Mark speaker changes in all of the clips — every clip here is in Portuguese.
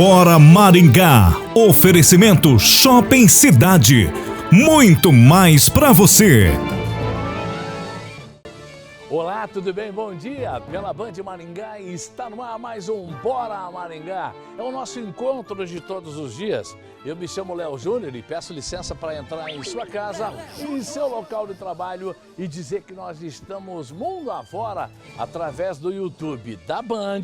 Speaker 1: Bora Maringá. Oferecimento Shopping Cidade. Muito mais para você.
Speaker 2: Olá, tudo bem? Bom dia! Pela Band Maringá e está no ar mais um Bora Maringá. É o nosso encontro de todos os dias. Eu me chamo Léo Júnior e peço licença para entrar em sua casa, em seu local de trabalho e dizer que nós estamos mundo afora através do YouTube da Band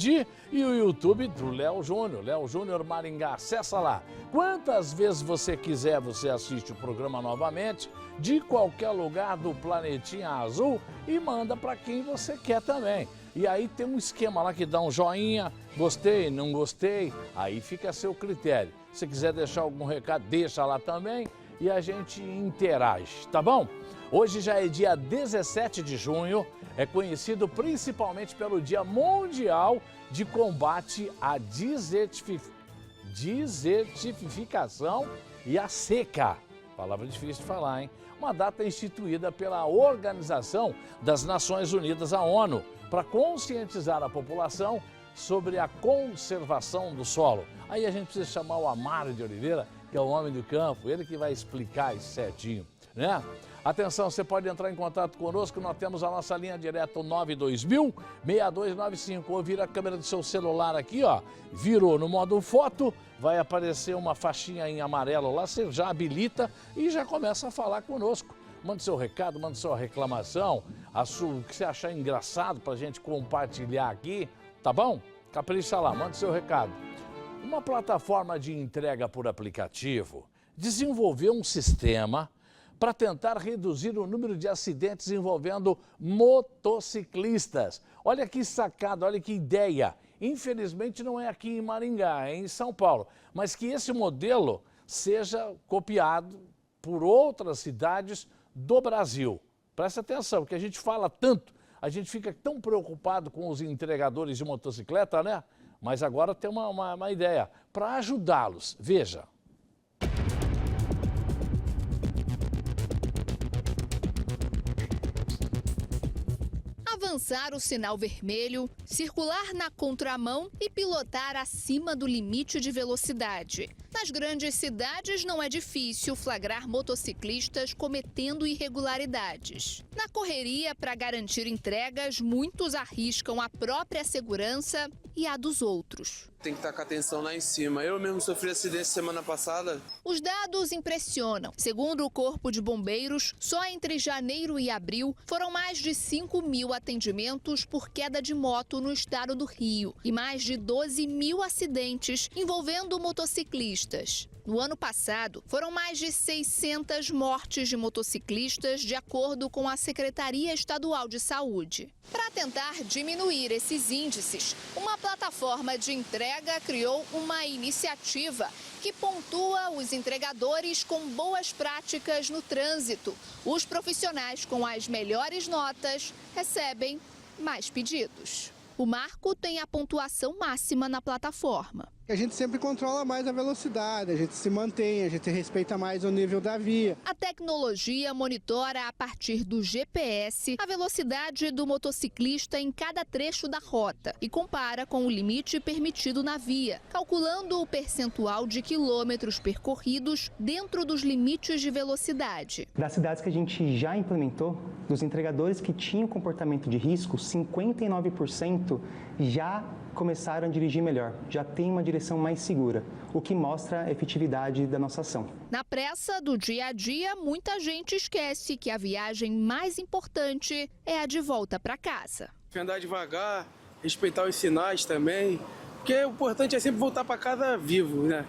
Speaker 2: e o YouTube do Léo Júnior, Léo Júnior Maringá. Acessa lá. Quantas vezes você quiser, você assiste o programa novamente, de qualquer lugar do planetinha azul e manda para quem você quer também. E aí tem um esquema lá que dá um joinha, gostei, não gostei, aí fica a seu critério. Se quiser deixar algum recado, deixa lá também e a gente interage, tá bom? Hoje já é dia 17 de junho, é conhecido principalmente pelo Dia Mundial de Combate à Desertificação e à Seca. Palavra difícil de falar, hein? Uma data instituída pela Organização das Nações Unidas, a ONU, para conscientizar a população sobre a conservação do solo. Aí a gente precisa chamar o Amaro de Oliveira, que é o homem do campo, ele que vai explicar isso certinho, né? Atenção, você pode entrar em contato conosco, nós temos a nossa linha direta, o 92000-6295. Ou vira a câmera do seu celular aqui, ó, virou no modo foto, vai aparecer uma faixinha em amarelo lá, você já habilita e já começa a falar conosco. Mande seu recado, mande sua reclamação, o que você achar engraçado pra gente compartilhar aqui, tá bom? Capricha lá, mande seu recado. Uma plataforma de entrega por aplicativo desenvolveu um sistema para tentar reduzir o número de acidentes envolvendo motociclistas. Olha que sacada, olha que ideia. Infelizmente não é aqui em Maringá, é em São Paulo. Mas que esse modelo seja copiado por outras cidades do Brasil. Presta atenção, porque a gente fala tanto, a gente fica tão preocupado com os entregadores de motocicleta, né? Mas agora tem uma ideia para ajudá-los. Veja.
Speaker 3: Avançar o sinal vermelho, circular na contramão e pilotar acima do limite de velocidade. Nas grandes cidades não é difícil flagrar motociclistas cometendo irregularidades. Na correria para garantir entregas, muitos arriscam a própria segurança e a dos outros.
Speaker 4: Tem que estar com a atenção lá em cima. Eu mesmo sofri acidente semana passada.
Speaker 3: Os dados impressionam. Segundo o Corpo de Bombeiros, só entre janeiro e abril foram mais de 5.000 atendimentos por queda de moto no estado do Rio e mais de 12.000 acidentes envolvendo motociclistas. No ano passado, foram mais de 600 mortes de motociclistas, de acordo com a Secretaria Estadual de Saúde. Para tentar diminuir esses índices, uma plataforma de entrega criou uma iniciativa que pontua os entregadores com boas práticas no trânsito. Os profissionais com as melhores notas recebem mais pedidos. O marco tem a pontuação máxima na plataforma.
Speaker 5: A gente sempre controla mais a velocidade, a gente se mantém, a gente respeita mais o nível da via.
Speaker 3: A tecnologia monitora a partir do GPS a velocidade do motociclista em cada trecho da rota e compara com o limite permitido na via, calculando o percentual de quilômetros percorridos dentro dos limites de velocidade.
Speaker 6: Das cidades que a gente já implementou, dos entregadores que tinham comportamento de risco, 59% já começaram a dirigir melhor, já tem uma direção mais segura, o que mostra a efetividade da nossa ação.
Speaker 3: Na pressa do dia a dia, muita gente esquece que a viagem mais importante é a de volta para casa.
Speaker 4: Andar devagar, respeitar os sinais também, porque o importante é sempre voltar para casa vivo, né?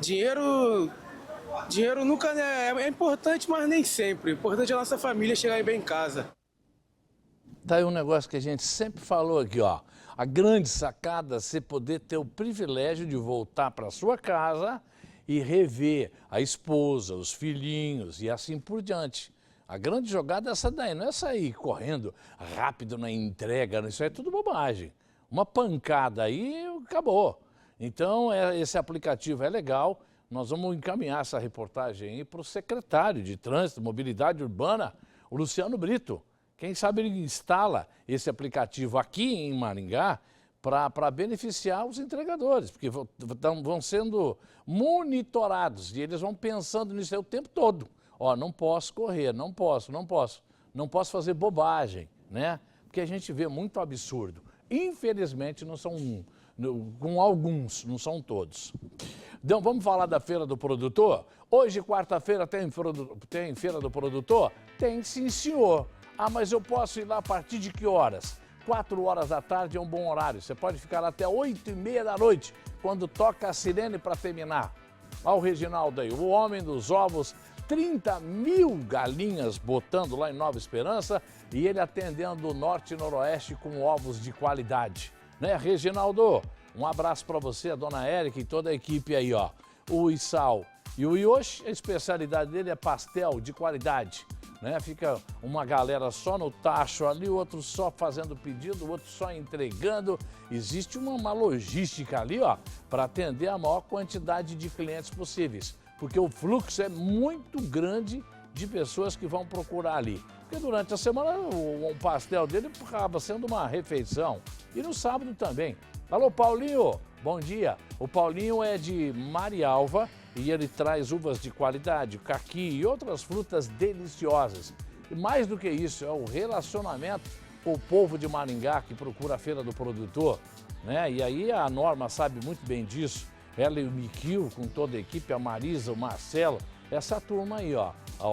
Speaker 4: Dinheiro nunca é importante, mas nem sempre. O importante é a nossa família chegar bem em casa.
Speaker 2: Tá aí um negócio que a gente sempre falou aqui, ó. A grande sacada é você poder ter o privilégio de voltar para sua casa e rever a esposa, os filhinhos e assim por diante. A grande jogada é essa daí, não é sair correndo rápido na entrega, isso é tudo bobagem. Uma pancada aí, acabou. Então, esse aplicativo é legal, nós vamos encaminhar essa reportagem aí para o secretário de Trânsito e Mobilidade Urbana, o Luciano Brito. Quem sabe ele instala esse aplicativo aqui em Maringá para beneficiar os entregadores, porque vão sendo monitorados e eles vão pensando nisso aí o tempo todo. Ó, não posso correr, não posso fazer bobagem, né? Porque a gente vê muito absurdo. Infelizmente, não são com alguns, não são todos. Então, vamos falar da Feira do Produtor? Hoje, quarta-feira, tem Feira do Produtor? Tem, sim, senhor. Ah, mas eu posso ir lá a partir de que horas? 4 horas da tarde é um bom horário. Você pode ficar lá até 8h30 da noite, quando toca a sirene para terminar. Olha o Reginaldo aí, o homem dos ovos, 30 mil galinhas botando lá em Nova Esperança e ele atendendo o norte e noroeste com ovos de qualidade. Né, Reginaldo? Um abraço para você, a dona Érica e toda a equipe aí, ó. O Issal e o Yoshi, a especialidade dele é pastel de qualidade. Né? Fica uma galera só no tacho ali, o outro só fazendo pedido, o outro só entregando. Existe uma logística ali, ó, para atender a maior quantidade de clientes possíveis. Porque o fluxo é muito grande de pessoas que vão procurar ali. Porque durante a semana o pastel dele acaba sendo uma refeição. E no sábado também. Alô, Paulinho, bom dia. O Paulinho é de Marialva e ele traz uvas de qualidade, caqui e outras frutas deliciosas. E mais do que isso, é o relacionamento com o povo de Maringá que procura a Feira do Produtor, né? E aí a Norma sabe muito bem disso. Ela e o Miquil, com toda a equipe, a Marisa, o Marcelo, essa turma aí, ó.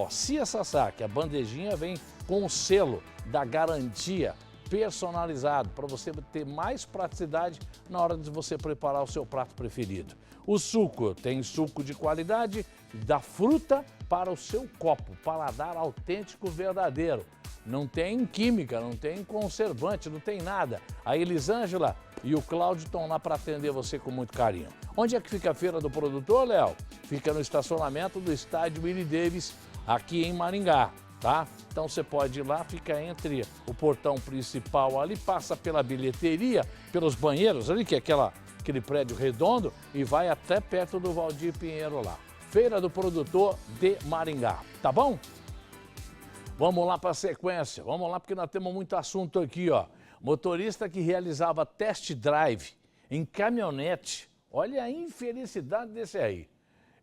Speaker 2: Cia Sassá, que a bandejinha vem com o selo da garantia personalizado, para você ter mais praticidade na hora de você preparar o seu prato preferido. O suco, tem suco de qualidade, da fruta para o seu copo, paladar autêntico verdadeiro. Não tem química, não tem conservante, não tem nada. A Elisângela e o Cláudio estão lá para atender você com muito carinho. Onde é que fica a Feira do Produtor, Léo? Fica no estacionamento do estádio Willie Davis, aqui em Maringá, tá? Então você pode ir lá, fica entre o portão principal ali, passa pela bilheteria, pelos banheiros ali, que é aquele prédio redondo, e vai até perto do Valdir Pinheiro lá. Feira do Produtor de Maringá, tá bom? Vamos lá para a sequência, vamos lá porque nós temos muito assunto aqui, ó. Motorista que realizava test drive em caminhonete, olha a infelicidade desse aí.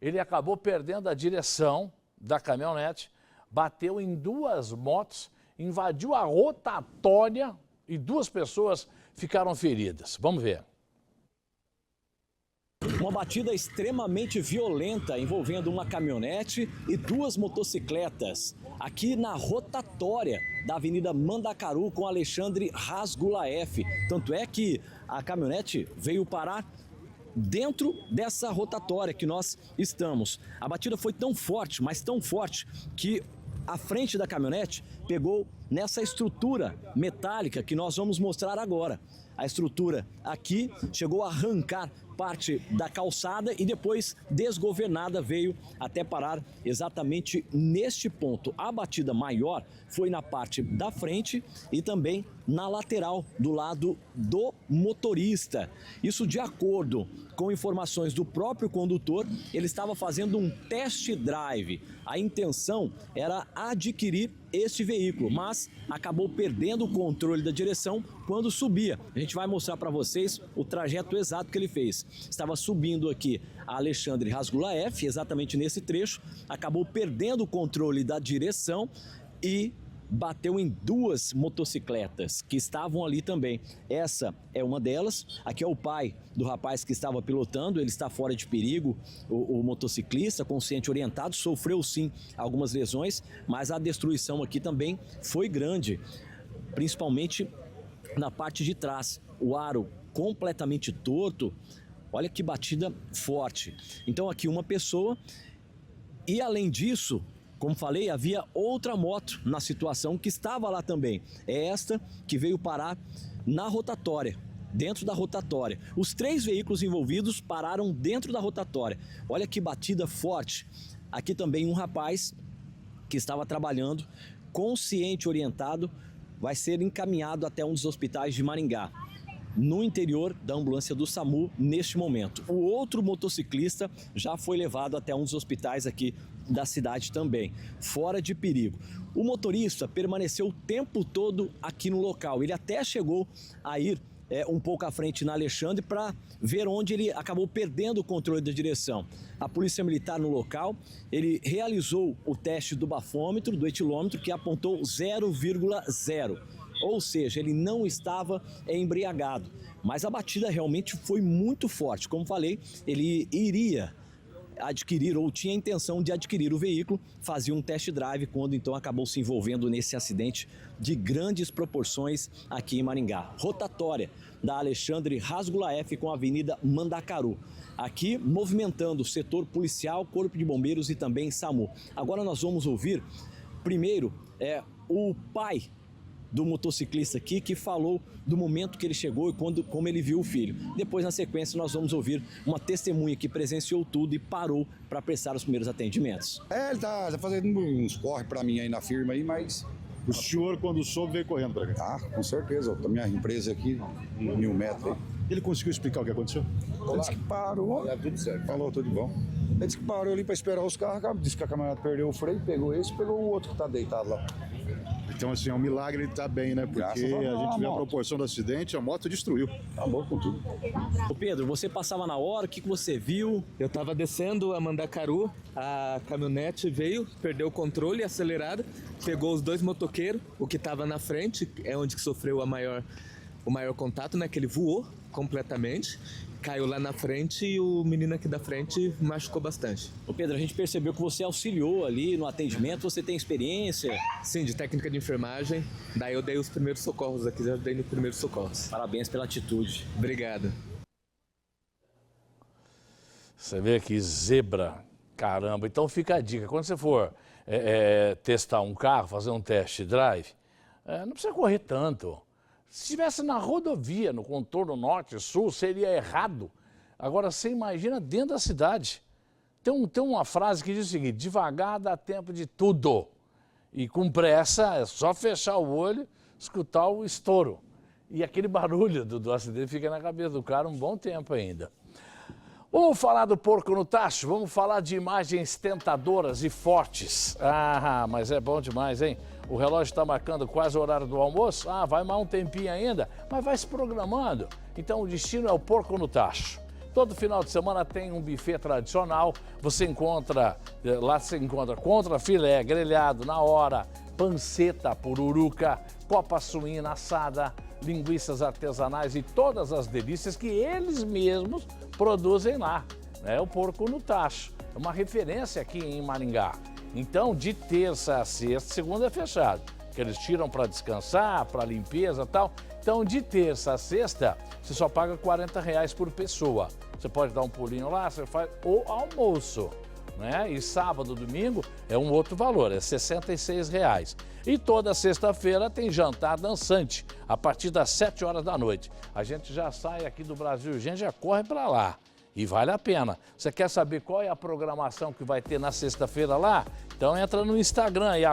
Speaker 2: Ele acabou perdendo a direção da caminhonete, bateu em 2 motos, invadiu a rotatória e 2 pessoas ficaram feridas. Vamos ver.
Speaker 7: Uma batida extremamente violenta envolvendo uma caminhonete e 2 motocicletas aqui na rotatória da Avenida Mandacaru com Alexandre Rasgulaef. Tanto é que a caminhonete veio parar dentro dessa rotatória que nós estamos. A batida foi tão forte, mas tão forte, que a frente da caminhonete pegou nessa estrutura metálica que nós vamos mostrar agora. A estrutura aqui chegou a arrancar parte da calçada e depois, desgovernada, veio até parar exatamente neste ponto. A batida maior foi na parte da frente e também na lateral, do lado do motorista. Isso de acordo com informações do próprio condutor, ele estava fazendo um test drive. A intenção era adquirir este veículo, mas acabou perdendo o controle da direção quando subia. A gente vai mostrar para vocês o trajeto exato que ele fez. Estava subindo aqui a Alexandre Rasgulaef, exatamente nesse trecho, acabou perdendo o controle da direção e bateu em 2 motocicletas que estavam ali também. Essa é uma delas. Aqui é o pai do rapaz que estava pilotando, ele está fora de perigo. O motociclista, consciente orientado, sofreu sim algumas lesões, mas a destruição aqui também foi grande, principalmente na parte de trás. O aro completamente torto. Olha que batida forte. Então aqui uma pessoa e, além disso, como falei, havia outra moto na situação que estava lá também. É esta que veio parar na rotatória, dentro da rotatória. Os 3 veículos envolvidos pararam dentro da rotatória. Olha que batida forte. Aqui também um rapaz que estava trabalhando, consciente, orientado, vai ser encaminhado até um dos hospitais de Maringá, no interior da ambulância do SAMU neste momento. O outro motociclista já foi levado até um dos hospitais aqui da cidade também, fora de perigo. O motorista permaneceu o tempo todo aqui no local. Ele até chegou a ir um pouco à frente na Alexandre para ver onde ele acabou perdendo o controle da direção. A Polícia Militar no local, ele realizou o teste do bafômetro, do etilômetro, que apontou 0,0. Ou seja, ele não estava embriagado. Mas a batida realmente foi muito forte. Como falei, ele iria adquirir ou tinha a intenção de adquirir o veículo, fazia um test drive quando então acabou se envolvendo nesse acidente de grandes proporções aqui em Maringá. Rotatória da Alexandre Rasgulaef com a Avenida Mandacaru. Aqui movimentando o setor policial, Corpo de Bombeiros e também SAMU. Agora nós vamos ouvir primeiro o pai do motociclista aqui, que falou do momento que ele chegou e como ele viu o filho. Depois, na sequência, nós vamos ouvir uma testemunha que presenciou tudo e parou para prestar os primeiros atendimentos.
Speaker 8: Ele tá fazendo uns corre para mim aí na firma aí, mas...
Speaker 9: O senhor, quando soube, veio correndo para cá?
Speaker 8: Ah, com certeza. A minha empresa aqui, 1000 metros aí.
Speaker 9: Ele conseguiu explicar o que aconteceu?
Speaker 8: Ele disse que parou. Tudo certo. Falou, tudo bom. Ele disse que parou ali para esperar os carros, disse que a caminhonete perdeu o freio, pegou esse, pegou o outro que tá deitado lá.
Speaker 9: Então, assim, é um milagre ele estar bem, né? Porque a gente vê a proporção do acidente, a moto destruiu.
Speaker 8: Acabou com tudo.
Speaker 7: Ô Pedro, você passava na hora, o que você viu?
Speaker 10: Eu estava descendo a Mandacaru, a caminhonete veio, perdeu o controle, acelerada, pegou os dois motoqueiros, o que estava na frente, é onde que sofreu o maior contato, né? Que ele voou completamente, caiu lá na frente e o menino aqui da frente machucou bastante.
Speaker 7: Ô Pedro, a gente percebeu que você auxiliou ali no atendimento, você tem experiência?
Speaker 10: Sim, de técnica de enfermagem, daí eu dei os primeiros socorros aqui, já dei no primeiros socorros.
Speaker 7: Parabéns pela atitude.
Speaker 10: Obrigado.
Speaker 2: Você vê que zebra, caramba. Então fica a dica, quando você for testar um carro, fazer um test drive, não precisa correr tanto. Se estivesse na rodovia, no contorno norte e sul, seria errado. Agora, você imagina dentro da cidade. Tem uma frase que diz o seguinte: devagar dá tempo de tudo. E com pressa é só fechar o olho, escutar o estouro. E aquele barulho do acidente fica na cabeça do cara um bom tempo ainda. Vamos falar do porco no tacho? Vamos falar de imagens tentadoras e fortes. Ah, mas é bom demais, hein? O relógio está marcando quase o horário do almoço. Ah, vai mais um tempinho ainda, mas vai se programando. Então o destino é o porco no tacho. Todo final de semana tem um buffet tradicional. Lá você encontra contra filé, grelhado na hora, panceta, pururuca, copa suína assada, linguiças artesanais e todas as delícias que eles mesmos produzem lá. É o porco no tacho. É uma referência aqui em Maringá. Então, de terça a sexta, segunda é fechado, que eles tiram para descansar, para limpeza e tal. Então, de terça a sexta, você só paga R$40 por pessoa. Você pode dar um pulinho lá, você faz o almoço, né? E sábado, domingo é um outro valor, é R$66. E toda sexta-feira tem jantar dançante, a partir das 7 horas da noite. A gente já sai aqui do Brasil, a gente já corre para lá. E vale a pena. Você quer saber qual é a programação que vai ter na sexta-feira lá? Então entra no Instagram e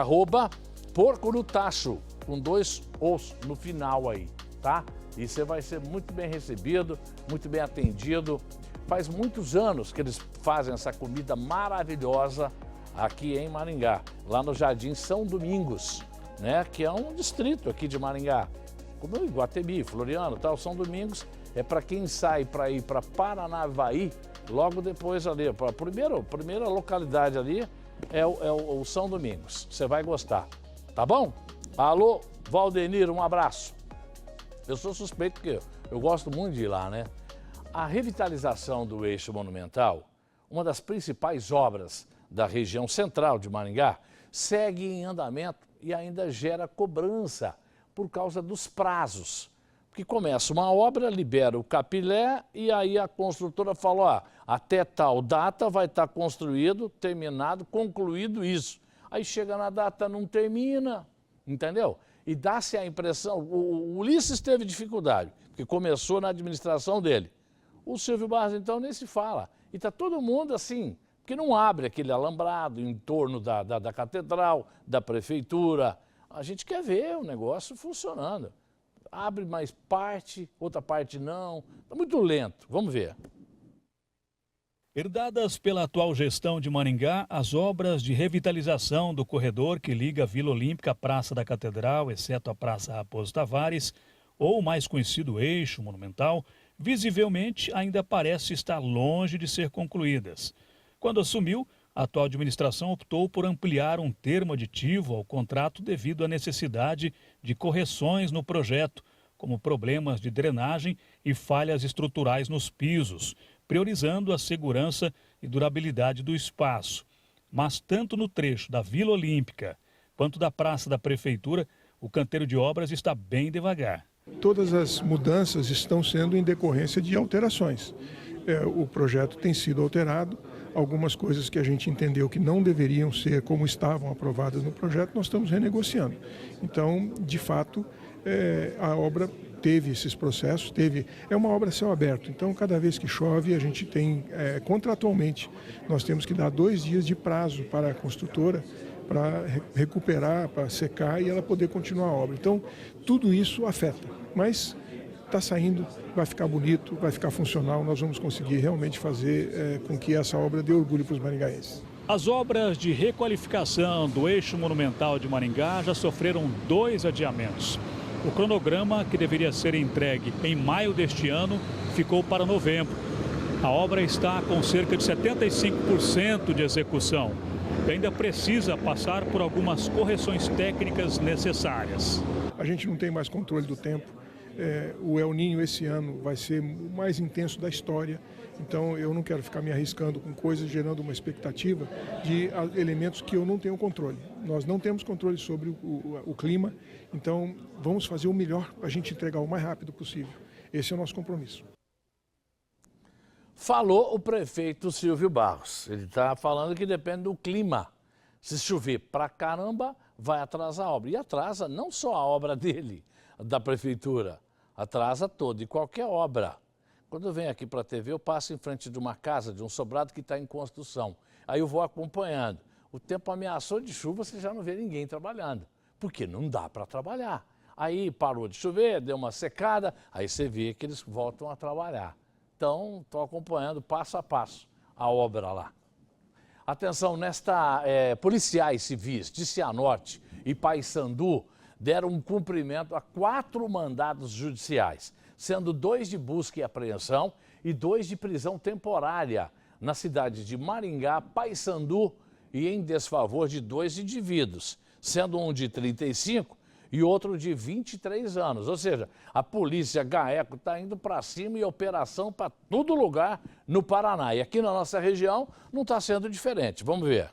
Speaker 2: @porco no tacho, com 2 os no final aí, tá? E você vai ser muito bem recebido, muito bem atendido. Faz muitos anos que eles fazem essa comida maravilhosa aqui em Maringá, lá no Jardim São Domingos, né? Que é um distrito aqui de Maringá, como Iguatemi, Floriano, tal. São Domingos é para quem sai para ir para Paranavaí, logo depois ali, a primeira localidade ali é o São Domingos. Você vai gostar, tá bom? Alô, Valdenir, um abraço. Eu sou suspeito porque eu gosto muito de ir lá, né? A revitalização do eixo monumental, uma das principais obras da região central de Maringá, segue em andamento e ainda gera cobrança por causa dos prazos. Porque começa uma obra, libera o capilé e aí a construtora fala, ó, até tal data vai estar construído, terminado, concluído isso. Aí chega na data, não termina, entendeu? E dá-se a impressão, o Ulisses teve dificuldade, porque começou na administração dele. O Silvio Barros, então, nem se fala. E está todo mundo assim, porque não abre aquele alambrado em torno da catedral, da prefeitura. A gente quer ver o negócio funcionando. Abre mais parte, outra parte não. Está muito lento. Vamos ver.
Speaker 11: Herdadas pela atual gestão de Maringá, as obras de revitalização do corredor que liga a Vila Olímpica à Praça da Catedral, exceto a Praça Raposo Tavares, ou o mais conhecido eixo monumental, visivelmente ainda parece estar longe de ser concluídas. Quando assumiu, a atual administração optou por ampliar um termo aditivo ao contrato devido à necessidade de correções no projeto, como problemas de drenagem e falhas estruturais nos pisos, priorizando a segurança e durabilidade do espaço. Mas tanto no trecho da Vila Olímpica quanto da Praça da Prefeitura, o canteiro de obras está bem devagar.
Speaker 12: Todas as mudanças estão sendo em decorrência de alterações. O projeto tem sido alterado, algumas coisas que a gente entendeu que não deveriam ser como estavam aprovadas no projeto, nós estamos renegociando. Então, de fato, a obra teve esses processos, é uma obra a céu aberto, então cada vez que chove a gente tem, contratualmente, nós temos que dar 2 dias de prazo para a construtora, para recuperar, para secar e ela poder continuar a obra. Então, tudo isso afeta, mas está saindo, vai ficar bonito, vai ficar funcional, nós vamos conseguir realmente fazer com que essa obra dê orgulho para os maringaenses.
Speaker 11: As obras de requalificação do eixo monumental de Maringá já sofreram 2 adiamentos. O cronograma, que deveria ser entregue em maio deste ano, ficou para novembro. A obra está com cerca de 75% de execução e ainda precisa passar por algumas correções técnicas necessárias.
Speaker 12: A gente não tem mais controle do tempo. O El Niño esse ano vai ser o mais intenso da história, então eu não quero ficar me arriscando com coisas, gerando uma expectativa de elementos que eu não tenho controle. Nós não temos controle sobre o clima, então vamos fazer o melhor para a gente entregar o mais rápido possível. Esse é o nosso compromisso.
Speaker 2: Falou o prefeito Silvio Barros. Ele está falando que depende do clima. Se chover pra caramba, vai atrasar a obra. E atrasa não só a obra dele, da prefeitura, atrasa toda e qualquer obra. Quando eu venho aqui para a TV, eu passo em frente de uma casa, de um sobrado que está em construção. Aí eu vou acompanhando. O tempo ameaçou de chuva, você já não vê ninguém trabalhando, porque não dá para trabalhar. Aí parou de chover, deu uma secada, aí você vê que eles voltam a trabalhar. Então, estou acompanhando passo a passo a obra lá. Atenção, policiais civis de Cianorte e Paissandu deram um cumprimento a 4 mandados judiciais, sendo 2 de busca e apreensão e 2 de prisão temporária na cidade de Maringá, Paissandu e em desfavor de 2 indivíduos, sendo um de 35 e outro de 23 anos. Ou seja, a polícia GAECO está indo para cima e operação para todo lugar no Paraná. E aqui na nossa região não está sendo diferente. Vamos ver.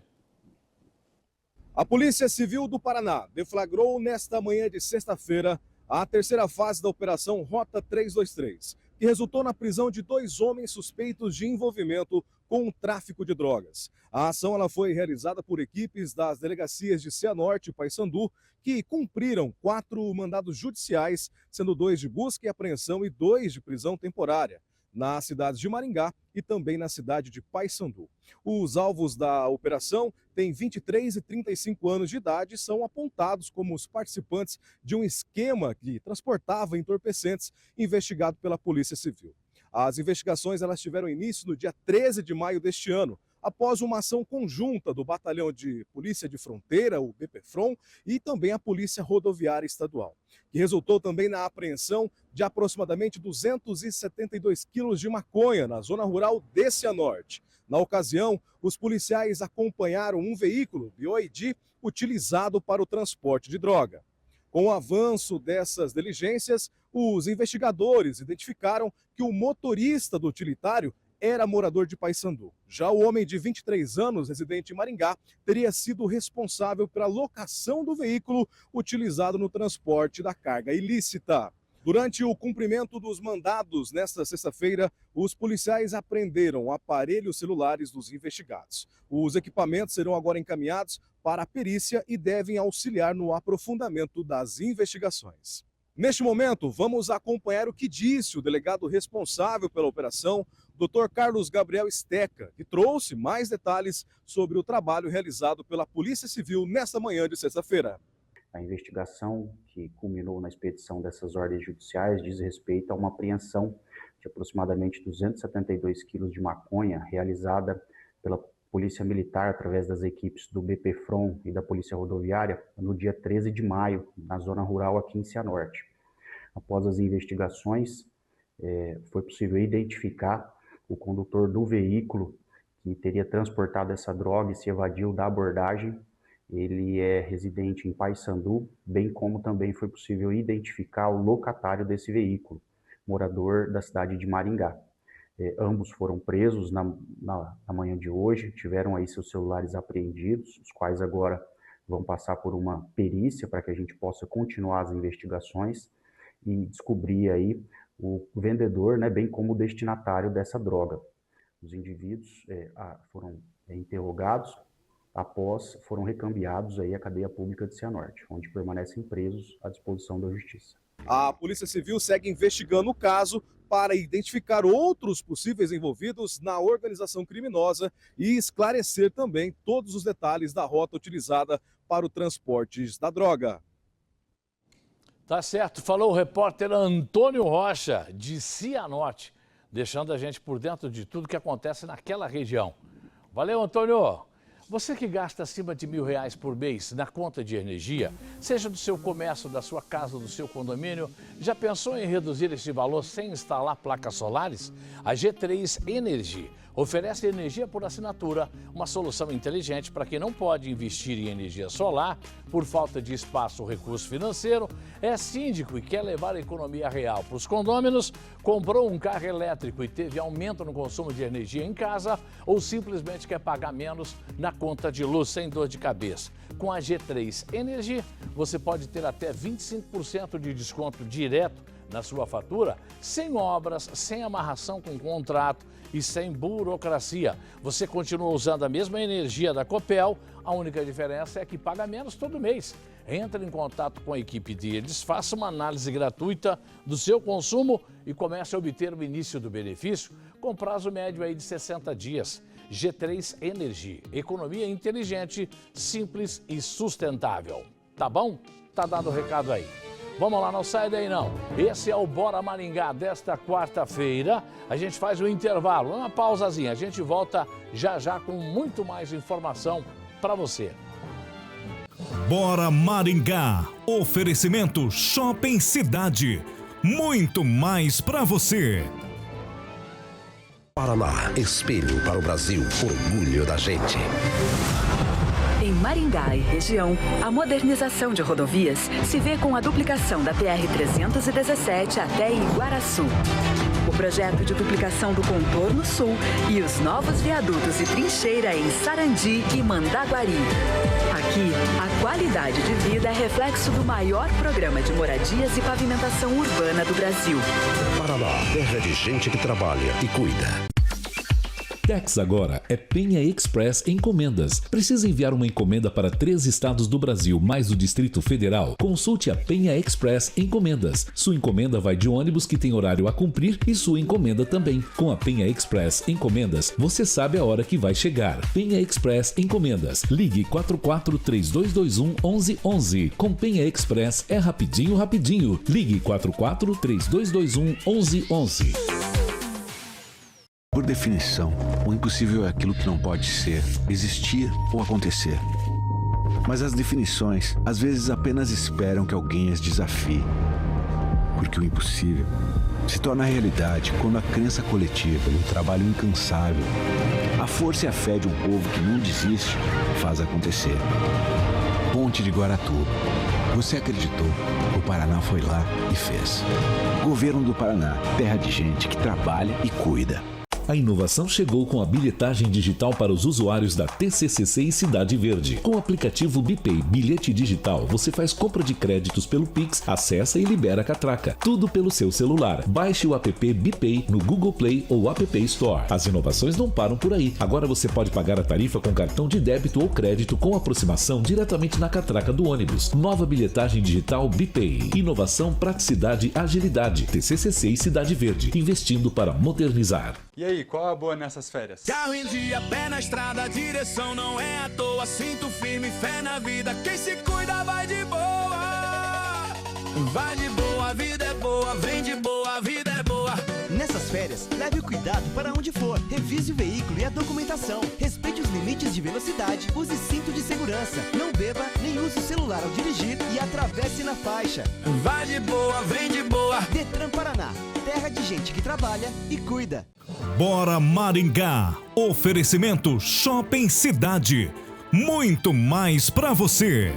Speaker 13: A Polícia Civil do Paraná deflagrou nesta manhã de sexta-feira a 3ª fase da Operação Rota 323, que resultou na prisão de 2 homens suspeitos de envolvimento com o tráfico de drogas. A ação ela foi realizada por equipes das delegacias de Cianorte e Paissandu, que cumpriram 4 mandados judiciais, sendo 2 de busca e apreensão e 2 de prisão temporária, nas cidades de Maringá e também na cidade de Paissandu. Os alvos da operação têm 23 e 35 anos de idade e são apontados como os participantes de um esquema que transportava entorpecentes investigado pela Polícia Civil. As investigações elas tiveram início no dia 13 de maio deste ano, após uma ação conjunta do Batalhão de Polícia de Fronteira, o BPFRON, e também a Polícia Rodoviária Estadual, que resultou também na apreensão de aproximadamente 272 quilos de maconha na zona rural de Cianorte. Na ocasião, os policiais acompanharam um veículo BioID utilizado para o transporte de droga. Com o avanço dessas diligências, os investigadores identificaram que o motorista do utilitário era morador de Paissandu. Já o homem de 23 anos, residente em Maringá, teria sido responsável pela locação do veículo utilizado no transporte da carga ilícita. Durante o cumprimento dos mandados nesta sexta-feira, os policiais apreenderam aparelhos celulares dos investigados. Os equipamentos serão agora encaminhados para a perícia e devem auxiliar no aprofundamento das investigações. Neste momento, vamos acompanhar o que disse o delegado responsável pela operação, Dr. Carlos Gabriel Steca, que trouxe mais detalhes sobre o trabalho realizado pela Polícia Civil nesta manhã de sexta-feira.
Speaker 14: A investigação que culminou na expedição dessas ordens judiciais diz respeito a uma apreensão de aproximadamente 272 quilos de maconha realizada pela Polícia Militar através das equipes do BPFRON e da Polícia Rodoviária no dia 13 de maio, na zona rural aqui em Cianorte. Após as investigações, foi possível identificar o condutor do veículo que teria transportado essa droga e se evadiu da abordagem. Ele é residente em Paysandu, bem como também foi possível identificar o locatário desse veículo, morador da cidade de Maringá. Ambos foram presos na manhã de hoje, tiveram aí seus celulares apreendidos, os quais agora vão passar por uma perícia para que a gente possa continuar as investigações e descobrir aí o vendedor, né, bem como o destinatário dessa droga. Os indivíduos foram interrogados, após foram recambiados aí à cadeia pública de Cianorte, onde permanecem presos à disposição da Justiça.
Speaker 13: A Polícia Civil segue investigando o caso para identificar outros possíveis envolvidos na organização criminosa e esclarecer também todos os detalhes da rota utilizada para o transporte da droga.
Speaker 2: Tá certo, falou o repórter Antônio Rocha, de Cianorte, deixando a gente por dentro de tudo que acontece naquela região. Valeu, Antônio! Você que gasta acima de R$1.000 por mês na conta de energia, seja do seu comércio, da sua casa, do seu condomínio, já pensou em reduzir esse valor sem instalar placas solares? A G3 Energy oferece energia por assinatura, uma solução inteligente para quem não pode investir em energia solar por falta de espaço ou recurso financeiro, é síndico e quer levar a economia real para os condôminos, comprou um carro elétrico e teve aumento no consumo de energia em casa ou simplesmente quer pagar menos na conta de luz sem dor de cabeça. Com a G3 Energy, você pode ter até 25% de desconto direto na sua fatura, sem obras, sem amarração com contrato e sem burocracia. Você continua usando a mesma energia da Copel, a única diferença é que paga menos todo mês. Entre em contato com a equipe deles, faça uma análise gratuita do seu consumo e comece a obter o início do benefício com prazo médio aí de 60 dias. G3 Energy, economia inteligente, simples e sustentável. Tá bom? Tá dado o recado aí. Vamos lá, não sai daí não. Esse é o Bora Maringá desta quarta-feira. A gente faz um intervalo, uma pausazinha. A gente volta já já com muito mais informação para você.
Speaker 1: Bora Maringá. Oferecimento Shopping Cidade. Muito mais para você.
Speaker 15: Paraná, espelho para o Brasil, orgulho da gente.
Speaker 16: Em Maringá e região, a modernização de rodovias se vê com a duplicação da PR-317 até Iguaraçu. O projeto de duplicação do contorno sul e os novos viadutos e trincheira em Sarandi e Mandaguari. Aqui, a qualidade de vida é reflexo do maior programa de moradias e pavimentação urbana do Brasil.
Speaker 15: Paraná, terra de gente que trabalha e cuida.
Speaker 17: Tex agora é Penha Express Encomendas. Precisa enviar uma encomenda para 3 estados do Brasil, mais o Distrito Federal? Consulte a Penha Express Encomendas. Sua encomenda vai de ônibus que tem horário a cumprir e sua encomenda também. Com a Penha Express Encomendas, você sabe a hora que vai chegar. Penha Express Encomendas. Ligue 44-3221-1111. Com Penha Express é rapidinho, rapidinho. Ligue 44-3221-1111.
Speaker 18: Por definição, o impossível é aquilo que não pode ser, existir ou acontecer. Mas as definições, às vezes, apenas esperam que alguém as desafie. Porque o impossível se torna realidade quando a crença coletiva e o trabalho incansável, a força e a fé de um povo que não desiste, faz acontecer. Ponte de Guaratuba. Você acreditou, o Paraná foi lá e fez. Governo do Paraná, terra de gente que trabalha e cuida.
Speaker 17: A inovação chegou com a bilhetagem digital para os usuários da TCCC e Cidade Verde. Com o aplicativo BPay Bilhete Digital, você faz compra de créditos pelo Pix, acessa e libera a catraca. Tudo pelo seu celular. Baixe o app BPay no Google Play ou App Store. As inovações não param por aí. Agora você pode pagar a tarifa com cartão de débito ou crédito com aproximação diretamente na catraca do ônibus. Nova bilhetagem digital BPay. Inovação, praticidade, agilidade. TCCC e Cidade Verde. Investindo para modernizar.
Speaker 19: E aí, qual a boa nessas férias?
Speaker 20: Carro em dia, pé na estrada, direção não é à toa. Sinto firme, fé na vida, quem se cuida vai de boa. Vai de boa, a vida é boa, vem de boa, a vida é boa.
Speaker 21: Nessas férias, leve o cuidado para onde for. Revise o veículo e a documentação. Respeite os limites de velocidade. Use cinto de segurança. Não beba nem use o celular ao dirigir e atravesse na faixa.
Speaker 20: Vai de boa, vem de boa.
Speaker 21: Detran Paraná, terra de gente que trabalha e cuida.
Speaker 1: Bora Maringá. Oferecimento Shopping Cidade. Muito mais para você.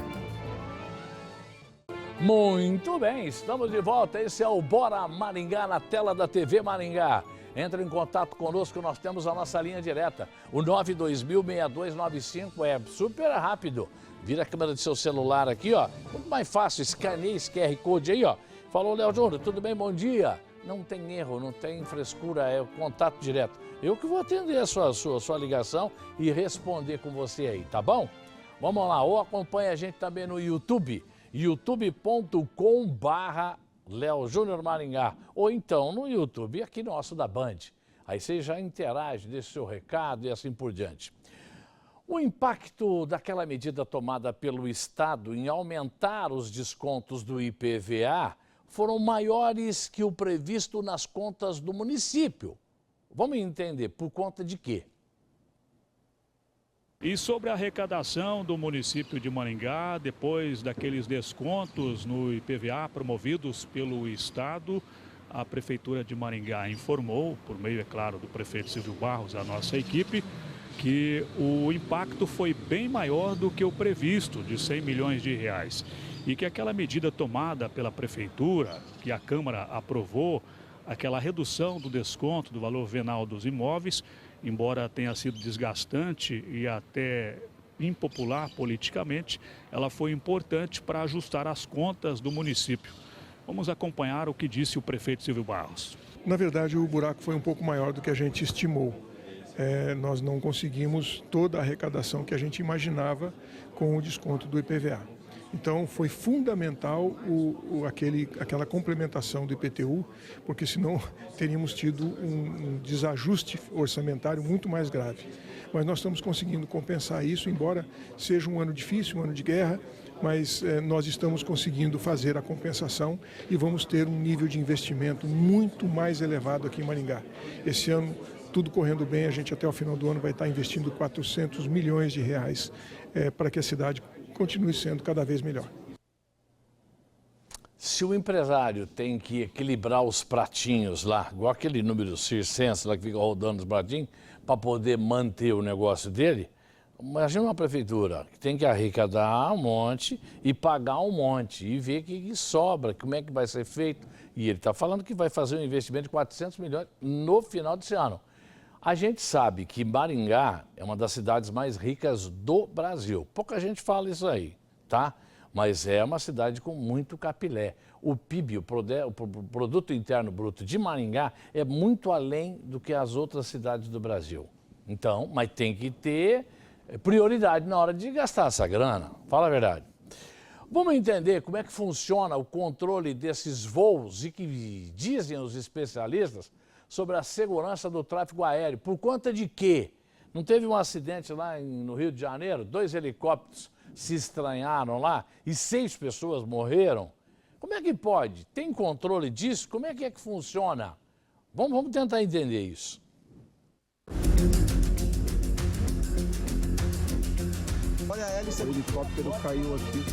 Speaker 2: Muito bem, estamos de volta. Esse é o Bora Maringá na tela da TV Maringá. Entre em contato conosco, nós temos a nossa linha direta. O 92000-6295 é super rápido. Vira a câmera do seu celular aqui, ó. Muito mais fácil, escaneia esse QR Code aí, ó. Falou, Léo Júnior, tudo bem? Bom dia. Não tem erro, não tem frescura, é o contato direto. Eu que vou atender a sua ligação e responder com você aí, tá bom? Vamos lá, ou acompanha a gente também no YouTube, youtube.com/Léo Júnior Maringá, ou então no YouTube aqui nosso da Band. Aí você já interage, deixa o seu recado e assim por diante. O impacto daquela medida tomada pelo Estado em aumentar os descontos do IPVA foram maiores que o previsto nas contas do município. Vamos entender, por conta de quê?
Speaker 11: E sobre a arrecadação do município de Maringá, depois daqueles descontos no IPVA promovidos pelo Estado, a Prefeitura de Maringá informou, por meio, é claro, do prefeito Silvio Barros, a nossa equipe, que o impacto foi bem maior do que o previsto, de 100 milhões de reais. E que aquela medida tomada pela Prefeitura, que a Câmara aprovou, aquela redução do desconto do valor venal dos imóveis, embora tenha sido desgastante e até impopular politicamente, ela foi importante para ajustar as contas do município. Vamos acompanhar o que disse o prefeito Silvio Barros.
Speaker 12: Na verdade, o buraco foi um pouco maior do que a gente estimou. Nós não conseguimos toda a arrecadação que a gente imaginava com o desconto do IPVA. Então, foi fundamental aquela complementação do IPTU, porque senão teríamos tido um desajuste orçamentário muito mais grave. Mas nós estamos conseguindo compensar isso, embora seja um ano difícil, um ano de guerra, mas nós estamos conseguindo fazer a compensação e vamos ter um nível de investimento muito mais elevado aqui em Maringá. Esse ano, tudo correndo bem, a gente até o final do ano vai estar investindo 400 milhões de reais para que a cidade continue sendo cada vez melhor.
Speaker 2: Se o empresário tem que equilibrar os pratinhos lá, igual aquele número circense lá que fica rodando os pratinhos, para poder manter o negócio dele, imagina uma prefeitura que tem que arrecadar um monte e pagar um monte e ver o que sobra, como é que vai ser feito. E ele está falando que vai fazer um investimento de 400 milhões no final desse ano. A gente sabe que Maringá é uma das cidades mais ricas do Brasil. Pouca gente fala isso aí, tá? Mas é uma cidade com muito capilé. O PIB, o Produto Interno Bruto de Maringá, é muito além do que as outras cidades do Brasil. Então, mas tem que ter prioridade na hora de gastar essa grana. Fala a verdade. Vamos entender como é que funciona o controle desses voos e que dizem os especialistas sobre a segurança do tráfego aéreo. Por conta de quê? Não teve um acidente lá no Rio de Janeiro? 2 helicópteros se estranharam lá e 6 pessoas morreram? Como é que pode? Tem controle disso? Como é que funciona? Vamos tentar entender isso.
Speaker 5: Olha a hélice, o helicóptero caiu aqui.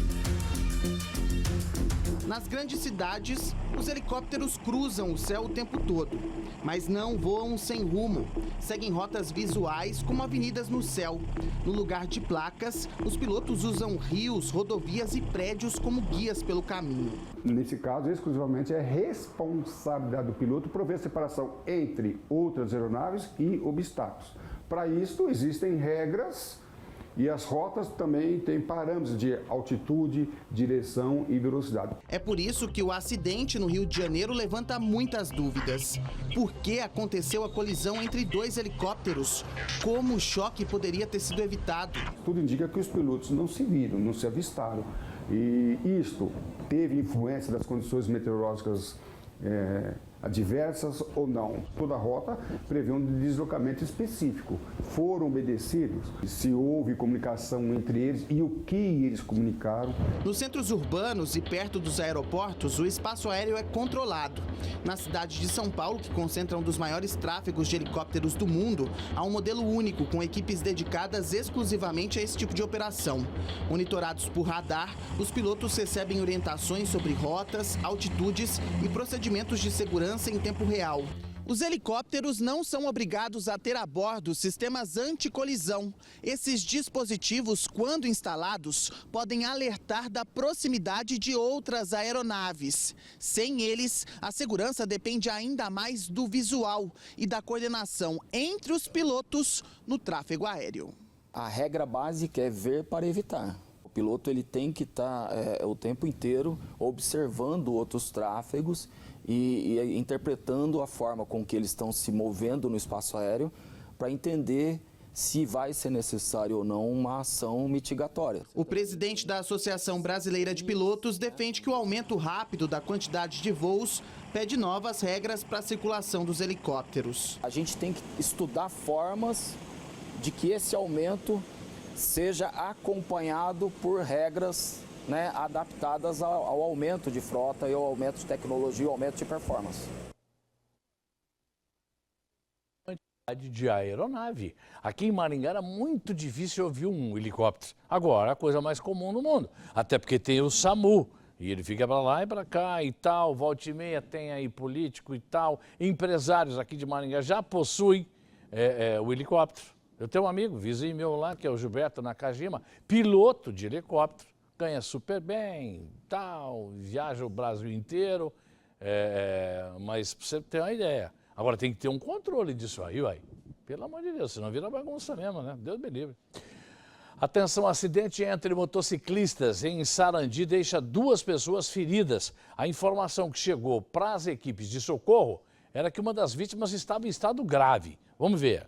Speaker 22: Nas grandes cidades, os helicópteros cruzam o céu o tempo todo, mas não voam sem rumo. Seguem rotas visuais como avenidas no céu. No lugar de placas, os pilotos usam rios, rodovias e prédios como guias pelo caminho.
Speaker 8: Nesse caso, exclusivamente é responsabilidade do piloto prover separação entre outras aeronaves e obstáculos. Para isso, existem regras. E as rotas também têm parâmetros de altitude, direção e velocidade.
Speaker 22: É por isso que o acidente no Rio de Janeiro levanta muitas dúvidas. Por que aconteceu a colisão entre 2 helicópteros? Como o choque poderia ter sido evitado?
Speaker 8: Tudo indica que os pilotos não se viram, não se avistaram. E isto teve influência das condições meteorológicas adversas ou não. Toda rota prevê um deslocamento específico. Foram obedecidos? Se houve comunicação entre eles e o que eles comunicaram?
Speaker 22: Nos centros urbanos e perto dos aeroportos, o espaço aéreo é controlado. Na cidade de São Paulo, que concentra um dos maiores tráfegos de helicópteros do mundo, há um modelo único com equipes dedicadas exclusivamente a esse tipo de operação. Monitorados por radar, os pilotos recebem orientações sobre rotas, altitudes e procedimentos de segurança em tempo real. Os helicópteros não são obrigados a ter a bordo sistemas anticolisão. Esses dispositivos, quando instalados, podem alertar da proximidade de outras aeronaves. Sem eles, a segurança depende ainda mais do visual e da coordenação entre os pilotos no tráfego aéreo.
Speaker 3: A regra básica é ver para evitar. O piloto ele tem que estar o tempo inteiro observando outros tráfegos e interpretando a forma com que eles estão se movendo no espaço aéreo para entender se vai ser necessário ou não uma ação mitigatória.
Speaker 22: O presidente da Associação Brasileira de Pilotos defende que o aumento rápido da quantidade de voos pede novas regras para a circulação dos helicópteros.
Speaker 3: A gente tem que estudar formas de que esse aumento seja acompanhado por regras, né, adaptadas ao aumento de frota e ao aumento de tecnologia, ao aumento de performance.
Speaker 2: De aeronave. Aqui em Maringá era muito difícil ouvir um helicóptero. Agora é a coisa mais comum do mundo. Até porque tem o SAMU. E ele fica para lá e para cá e tal. Volta e meia tem aí político e tal. Empresários aqui de Maringá já possuem o helicóptero. Eu tenho um amigo, vizinho meu lá, que é o Gilberto Nakajima, piloto de helicóptero. Ganha super bem, tal, viaja o Brasil inteiro, mas pra você ter uma ideia. Agora tem que ter um controle disso aí, uai. Pelo amor de Deus, senão vira bagunça mesmo, né? Deus me livre. Atenção, acidente entre motociclistas em Sarandi deixa 2 pessoas feridas. A informação que chegou para as equipes de socorro era que uma das vítimas estava em estado grave. Vamos ver.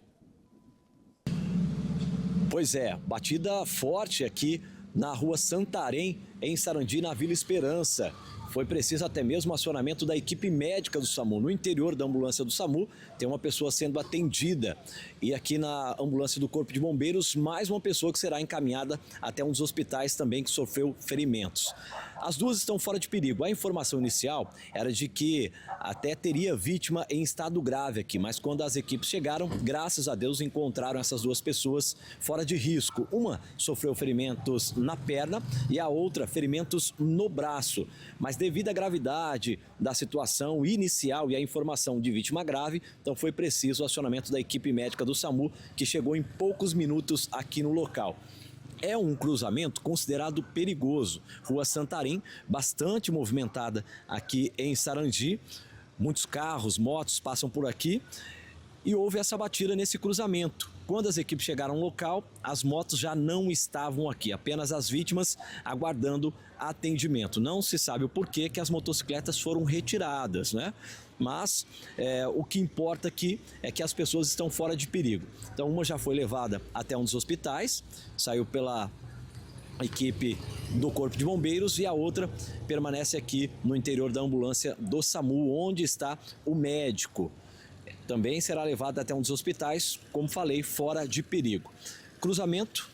Speaker 7: Pois é, batida forte aqui na rua Santarém, em Sarandi, na Vila Esperança. Foi preciso até mesmo o acionamento da equipe médica do SAMU. No interior da ambulância do SAMU, tem uma pessoa sendo atendida. E aqui na ambulância do Corpo de Bombeiros, mais uma pessoa que será encaminhada até um dos hospitais também que sofreu ferimentos. As 2 estão fora de perigo. A informação inicial era de que até teria vítima em estado grave aqui, mas quando as equipes chegaram, graças a Deus, encontraram essas 2 pessoas fora de risco. Uma sofreu ferimentos na perna e a outra ferimentos no braço. Mas devido à gravidade da situação inicial e à informação de vítima grave, então foi preciso o acionamento da equipe médica do SAMU, que chegou em poucos minutos aqui no local. É um cruzamento considerado perigoso. Rua Santarém, bastante movimentada aqui em Sarandi. Muitos carros, motos passam por aqui e houve essa batida nesse cruzamento. Quando as equipes chegaram ao local, as motos já não estavam aqui, apenas as vítimas aguardando atendimento. Não se sabe o porquê que as motocicletas foram retiradas, né? Mas o que importa aqui é que as pessoas estão fora de perigo. Então uma já foi levada até um dos hospitais, saiu pela equipe do Corpo de Bombeiros e a outra permanece aqui no interior da ambulância do SAMU, onde está o médico. Também será levada até um dos hospitais, como falei, fora de perigo. Cruzamento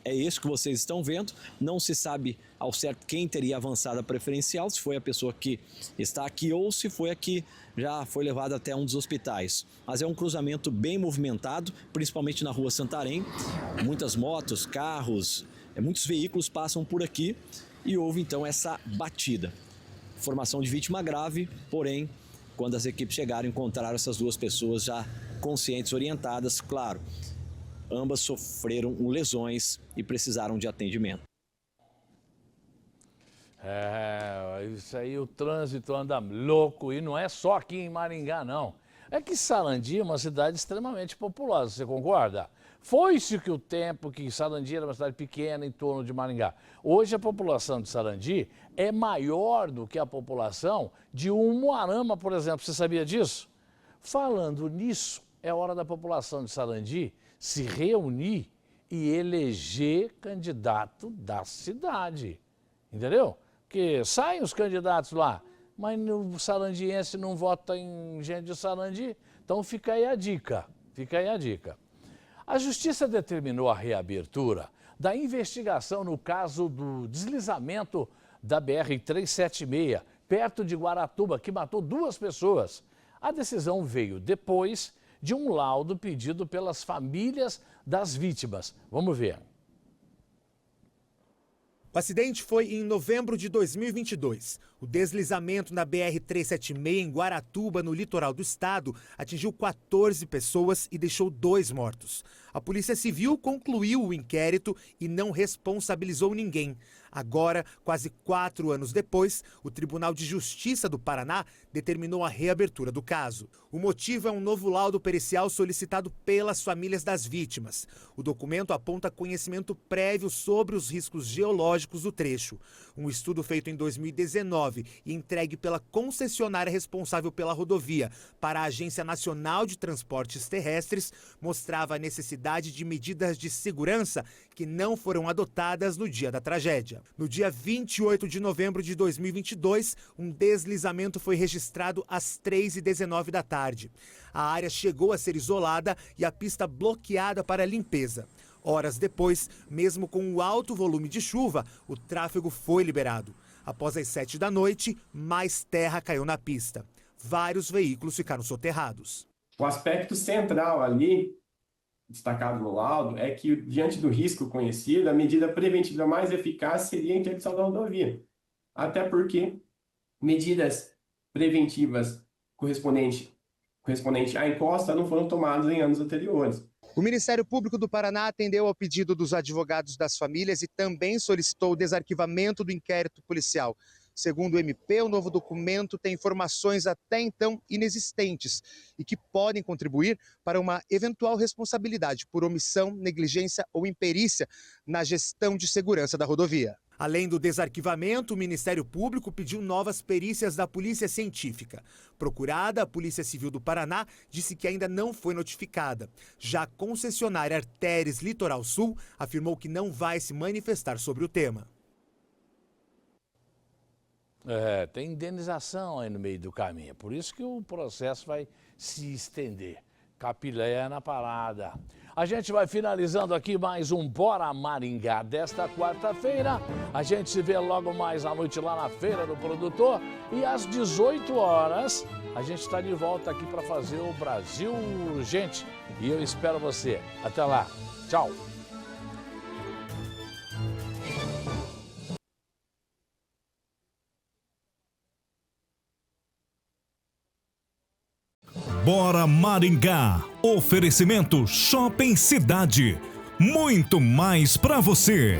Speaker 7: é esse que vocês estão vendo. Não se sabe ao certo quem teria avançada preferencial, se foi a pessoa que está aqui ou se foi a que já foi levada até um dos hospitais. Mas é um cruzamento bem movimentado, principalmente na rua Santarém. Muitas motos, carros, muitos veículos passam por aqui e houve então essa batida. Formação de vítima grave, porém, quando as equipes chegaram, encontraram essas 2 pessoas já conscientes, orientadas, claro. Ambas sofreram lesões e precisaram de atendimento.
Speaker 2: Isso aí, o trânsito anda louco e não é só aqui em Maringá, não. É que Sarandi é uma cidade extremamente populosa, você concorda? Foi-se que o tempo que Sarandi era uma cidade pequena em torno de Maringá. Hoje a população de Sarandi é maior do que a população de Umuarama, por exemplo. Você sabia disso? Falando nisso, é hora da população de Sarandi se reunir e eleger candidato da cidade. Entendeu? Porque saem os candidatos lá, mas o sarandiense não vota em gente de Sarandi. Então fica aí a dica, A Justiça determinou a reabertura da investigação no caso do deslizamento da BR-376, perto de Guaratuba, que matou 2 pessoas. A decisão veio depois de um laudo pedido pelas famílias das vítimas. Vamos ver.
Speaker 4: O acidente foi em novembro de 2022. O deslizamento na BR-376 em Guaratuba, no litoral do estado, atingiu 14 pessoas e deixou 2 mortos. A Polícia Civil concluiu o inquérito e não responsabilizou ninguém. Agora, quase 4 anos depois, o Tribunal de Justiça do Paraná determinou a reabertura do caso. O motivo é um novo laudo pericial solicitado pelas famílias das vítimas. O documento aponta conhecimento prévio sobre os riscos geológicos do trecho. Um estudo feito em 2019 e entregue pela concessionária responsável pela rodovia para a Agência Nacional de Transportes Terrestres mostrava a necessidade de medidas de segurança que não foram adotadas no dia da tragédia. No dia 28 de novembro de 2022, um deslizamento foi registrado às 3h19 da tarde. A área chegou a ser isolada e a pista bloqueada para limpeza. Horas depois, mesmo com o alto volume de chuva, o tráfego foi liberado. Após as 7 da noite, mais terra caiu na pista. Vários veículos ficaram soterrados.
Speaker 6: O aspecto central ali, destacado no laudo, é que, diante do risco conhecido, a medida preventiva mais eficaz seria a interdição da rodovia. Até porque medidas preventivas correspondente à encosta não foram tomadas em anos anteriores.
Speaker 4: O Ministério Público do Paraná atendeu ao pedido dos advogados das famílias e também solicitou o desarquivamento do inquérito policial. Segundo o MP, o novo documento tem informações até então inexistentes e que podem contribuir para uma eventual responsabilidade por omissão, negligência ou imperícia na gestão de segurança da rodovia. Além do desarquivamento, o Ministério Público pediu novas perícias da Polícia Científica. Procurada, a Polícia Civil do Paraná disse que ainda não foi notificada. Já a concessionária Artéres Litoral Sul afirmou que não vai se manifestar sobre o tema.
Speaker 2: Tem indenização aí no meio do caminho, por isso que o processo vai se estender. Capilé na parada. A gente vai finalizando aqui mais um Bora Maringá desta quarta-feira. A gente se vê logo mais à noite lá na Feira do Produtor. E às 18 horas a gente está de volta aqui para fazer o Brasil Urgente. E eu espero você. Até lá. Tchau.
Speaker 1: Bora Maringá. Oferecimento Shopping Cidade. Muito mais para você.